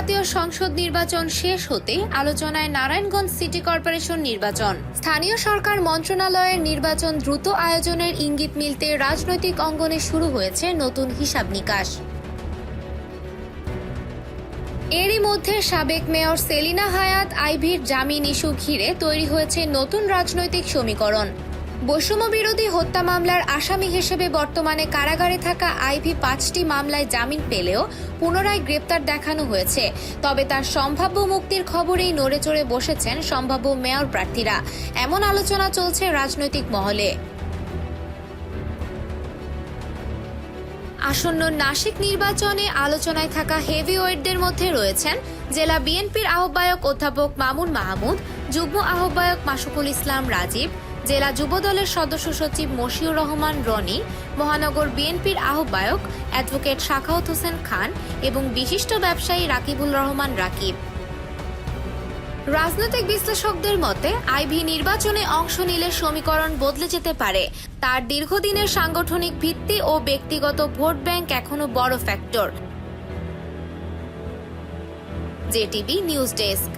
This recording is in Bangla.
জাতীয় সংসদ নির্বাচন শেষ হতে আলোচনায় নারায়ণগঞ্জ সিটি কর্পোরেশন নির্বাচন। স্থানীয় সরকার মন্ত্রণালয়ের নির্বাচন দ্রুত আয়োজনের ইঙ্গিত মিলতে রাজনৈতিক অঙ্গনে শুরু হয়েছে নতুন হিসাব নিকাশ। এরই মধ্যে সাবেক মেয়র সেলিনা হায়াৎ আইভীর জামিন ইস্যু ঘিরে তৈরি হয়েছে নতুন রাজনৈতিক সমীকরণ। বৈষম্য বিরোধী হত্যা মামলার আসামি হিসেবে বর্তমানে কারাগারে থাকা আইভী 5টি মামলায় জামিন পেলেও পুনরায় গ্রেপ্তার দেখানো হয়েছে। তবে তার সম্ভাব্য মুক্তির খবরেই নড়েচড়ে বসেছেন সম্ভাব্য মেয়র প্রার্থীরা। এমন আলোচনা চলছে রাজনৈতিক মহলে। আসন্ন নাসিক নির্বাচনে আলোচনায় থাকা হেভিওয়েটদের মধ্যে রয়েছেন জেলা বিএনপির আহ্বায়ক অধ্যাপক মামুন মাহমুদ, যুগ্ম আহ্বায়ক মাসুকুল ইসলাম রাজীব, জেলা যুবদলের সদস্য সচিব মশিউর রহমান রনি, মহানগর বিএনপির আহ্বায়ক অ্যাডভোকেট সাখাওয়াত হোসেন খান এবং বিশিষ্ট ব্যবসায়ী রাকিবুল রহমান রাকিব। রাজনৈতিক বিশ্লেষকদের মতে আইভী নির্বাচনে অংশ নিলে সমীকরণ বদলে যেতে পারে। তার দীর্ঘদিনের সাংগঠনিক ভিত্তি ও ব্যক্তিগত ভোট ব্যাংক এখনো বড় ফ্যাক্টর। JTV news desk.